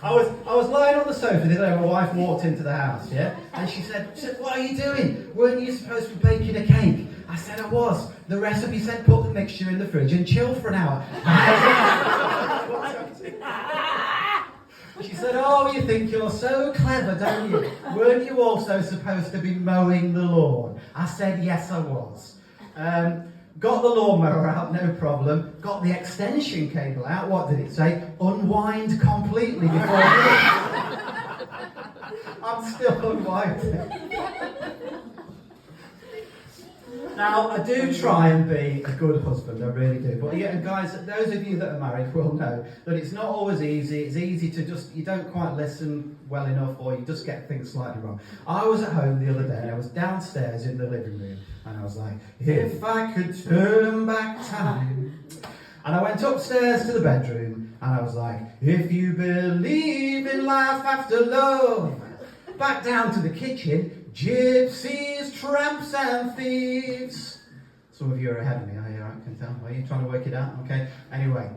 I was lying on the sofa the other day. My wife walked into the house, yeah, and she said, "What are you doing? Weren't you supposed to be baking a cake?" I said, "I was. The recipe said put the mixture in the fridge and chill for an hour." She said, "Oh, you think you're so clever, don't you? Weren't you also supposed to be mowing the lawn?" I said, "Yes, I was." Got the lawnmower out, no problem. Got the extension cable out. What did it say? Unwind completely before I'm still unwinding. Now, I do try and be a good husband, I really do. But yeah, guys, those of you that are married will know that it's not always easy. It's easy to you don't quite listen well enough, or you just get things slightly wrong. I was at home the other day, and I was downstairs in the living room, and I was like, if I could turn back time. And I went upstairs to the bedroom, and I was like, if you believe in life after love. Back down to the kitchen. Gypsies, tramps and thieves. Some of you are ahead of me, I can tell. Are you trying to work it out? Okay. Anyway,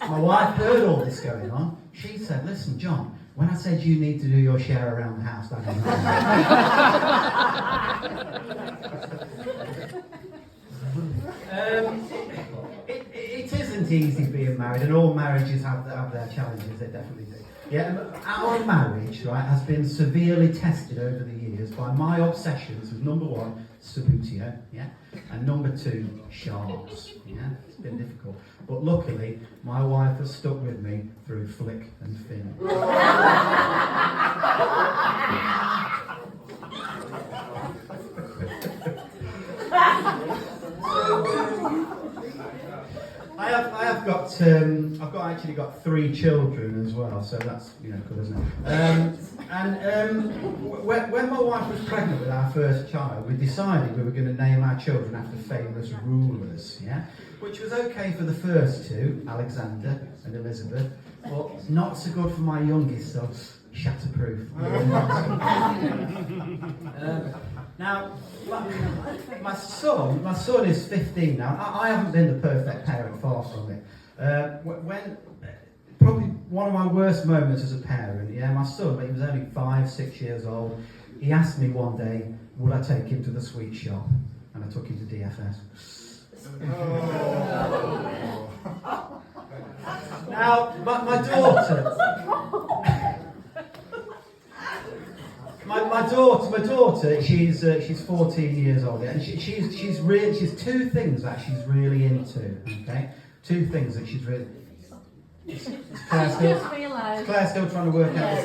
my wife heard all this going on. She said, listen, John, when I said you need to do your share around the house, that it isn't easy being married, and all marriages have their challenges, they definitely do. Yeah, our marriage, right, has been severely tested over the years by my obsessions with number one, Subbuteo, yeah, and number two, sharks. Yeah, it's been difficult. But luckily, my wife has stuck with me through Flick and Finn. I've actually got 3 children as well, so that's good, isn't it? When my wife was pregnant with our first child, we decided we were going to name our children after famous rulers, yeah, which was okay for the first 2, Alexander and Elizabeth, but not so good for my youngest, so shatterproof. Now, my son is 15 now. I haven't been the perfect parent, far from it. Probably one of my worst moments as a parent, yeah, my son, when he was only 5-6 years old, he asked me one day, would I take him to the sweet shop? And I took him to DFS. Now, my daughter... My daughter, she's 14 years old, and she's 2 things that she's really into. Okay, 2 things that she's really. Is Claire still trying to work out?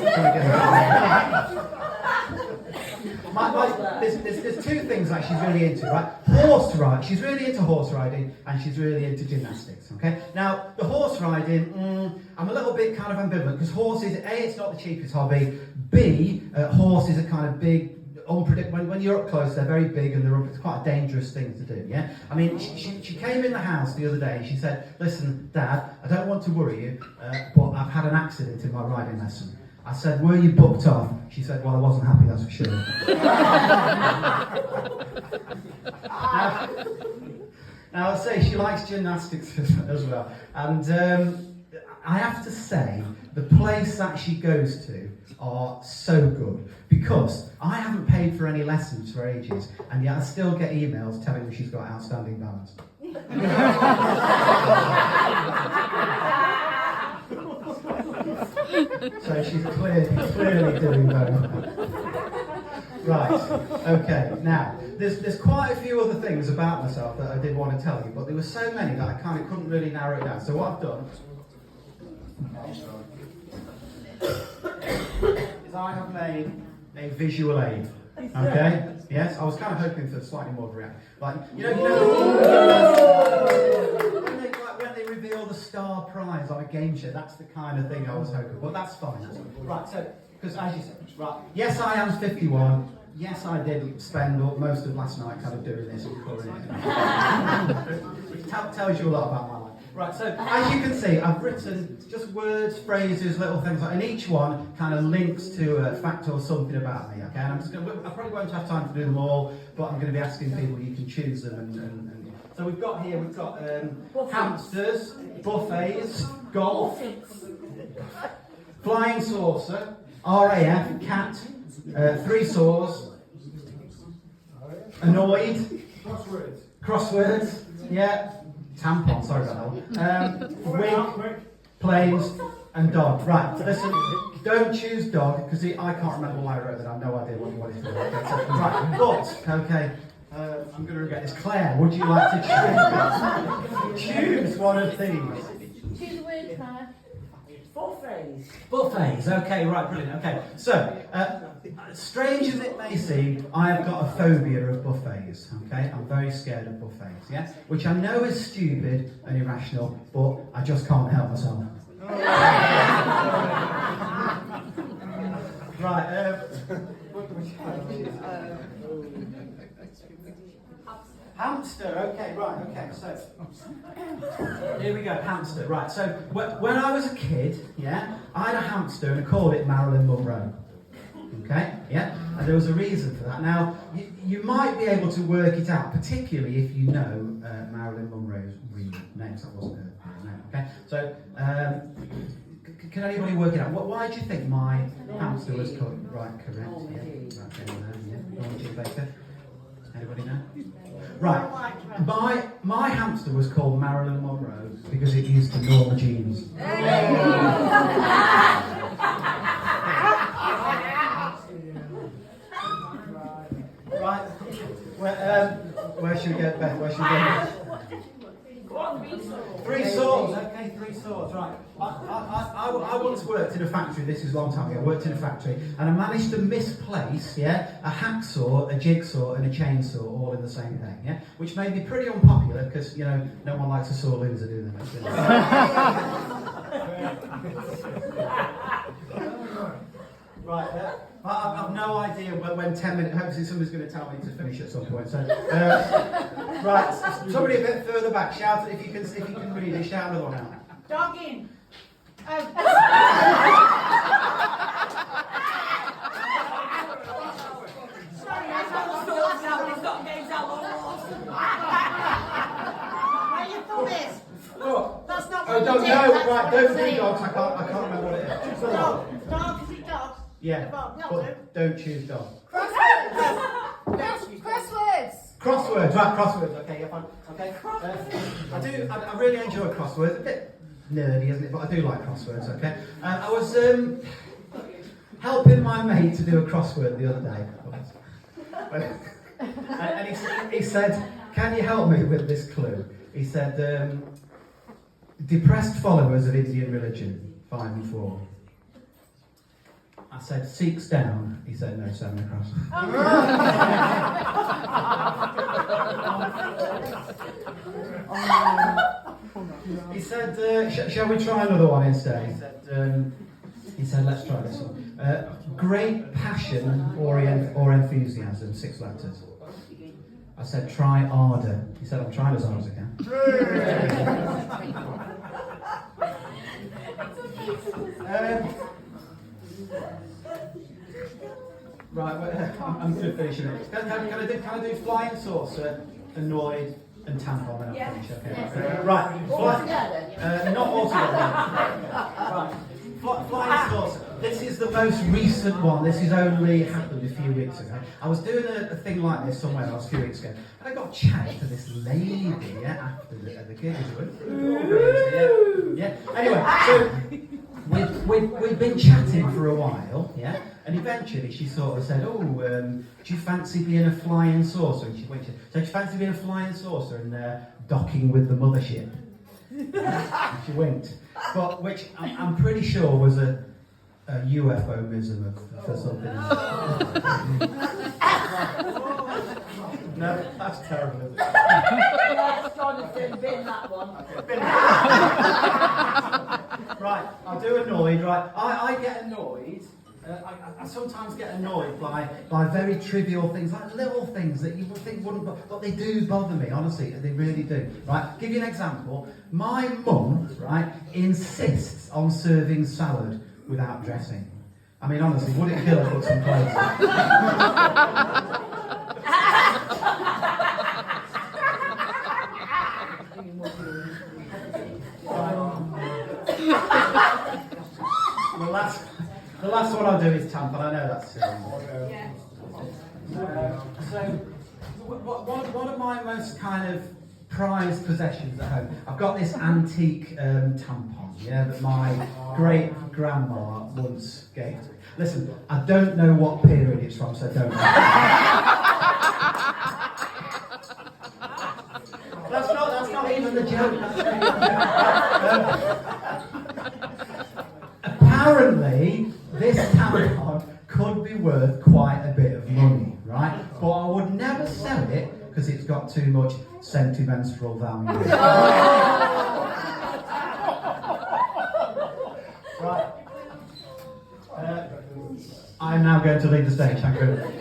There's 2 things that she's really into, right? Horse riding. She's really into horse riding, and she's really into gymnastics. Okay. Now the horse riding, I'm a little bit kind of ambivalent because horses, A, it's not the cheapest hobby. B, horses are kind of big, unpredictable. When you're up close, they're very big, and it's quite a dangerous thing to do. Yeah. I mean, she came in the house the other day, and she said, "Listen, Dad, I don't want to worry you, but I've had an accident in my riding lesson." I said, "Were you booked off?" She said, "Well, I wasn't happy, that's for sure." Now, I'll say she likes gymnastics as well. And I have to say, the place that she goes to are so good. Because I haven't paid for any lessons for ages, and yet I still get emails telling me she's got outstanding balance. So she's clearly doing very well. Right, okay, now, there's quite a few other things about myself that I did want to tell you, but there were so many that I kind of couldn't really narrow it down. So what I've done is I have made a visual aid, okay? Yes, I was kind of hoping for slightly more of a reaction. Like, when they reveal the star prize on a game show, that's the kind of thing I was hoping, but that's fine. Right, so, because as you said, right, yes, I am 51. Yes, I did spend most of last night kind of doing this and colouring it. Tells you a lot about my life. Right, so as you can see, I've written just words, phrases, little things, and each one kind of links to a fact or something about me, okay? And I probably won't have time to do them all, but I'm going to be asking people, you can choose them. And so we've got hamsters, buffets, golf. Flying saucer, RAF, cat, 3 saws, annoyed, crosswords, yeah, tampon, sorry about that one, wig, planes, and dog. Right, listen, don't choose dog, because I can't remember why I wrote that, I have no idea what it's for. Okay, so, right, but, okay, I'm going to regret this. Claire, would you like to choose one of these? Choose a word, Claire. Buffets. Buffets, okay, right, brilliant. Okay, so, strange as it may seem, I have got a phobia of buffets, okay? I'm very scared of buffets, yeah? Which I know is stupid and irrational, but I just can't help myself. Right, hamster, okay, right, okay, so here we go, hamster, right, so when I was a kid, yeah, I had a hamster and I called it Marilyn Monroe, okay, yeah, and there was a reason for that. Now, you might be able to work it out, particularly if you know Marilyn Monroe's real name, so that wasn't her real name, okay, so, can anybody work it out? Why do you think my hamster was called, right, correct, yeah, right, yeah, Norma Jean Baker, anybody know? Right, my hamster was called Marilyn Monroe because it used to Norma Jeans. Right, where should we go, Beth? Where should we go? 3 swords, okay, 3 swords, right. I once worked in a factory, this is a long time ago, I worked in a factory, and I managed to misplace, yeah, a hacksaw, a jigsaw, and a chainsaw all in the same day, yeah, which made me pretty unpopular, because, you know, no one likes a sore loser, do they? Right, I've no idea when 10 minutes, hopefully somebody's going to tell me to finish at some point. So, right, somebody a bit further back, shout it if you can read it, shout another one out. Dog in. Sorry, I got games out. Where you put this? Oh, That's not I what don't you know, did, that's right, what don't I'm do saying. dogs, I can't remember what it is. Dog, is it dog? Yeah, Dog, but don't choose dog. Crosswords. Crosswords, right, crosswords, okay, yeah, fine. Okay. I really enjoy crosswords, a bit nerdy, isn't it, but I do like crosswords, okay. I was helping my mate to do a crossword the other day. And he said, can you help me with this clue? He said, depressed followers of Indian religion, 5 and 4. I said, Sikhs down. He said, no, 7 across. He said, shall we try another one instead? He said, let's try this one. Great passion or enthusiasm, 6 letters. I said, try ardour. He said, I'm trying as hard as I can. Right, I'm going to finish it. Can I do flying saucer, annoyed, and tampon? And I'll finish. Okay. Yes. Right. Not altogether. Right. Flying saucer. This is the most recent one. This has only happened a few weeks ago. I was doing a thing like this somewhere else a few weeks ago, and I got chatting to this lady after the gig. Yeah. Anyway, so we'd been chatting for a while, yeah, and eventually she sort of said, "Oh, do you fancy being a flying saucer?" And she winked. So, "Do you fancy being a flying saucer and docking with the mothership?" And she winked, but which I'm pretty sure was a UFO-mism for something. No, that's terrible, isn't it? That's Jonathan, bin that one. Right, I'll do annoyed, right. I get annoyed, I sometimes get annoyed by very trivial things, like little things that you would think wouldn't, but they do bother me, honestly, they really do. Right, give you an example. My mum, right, insists on serving salad without dressing. I mean, honestly, would it kill her to put some clothes the last one I'll do is tampon. I know that's silly. Yeah. So, one of my most kind of prized possessions at home, I've got this antique tampon, yeah, that my great grandma once gave to me. Listen, I don't know what period it's from, so don't. That's not even the joke. Apparently, this tampon could be worth quite a bit of money, right? But I would never sell it because it's got too much sentimental value. Right. I'm now going to leave the stage. Thank you very much.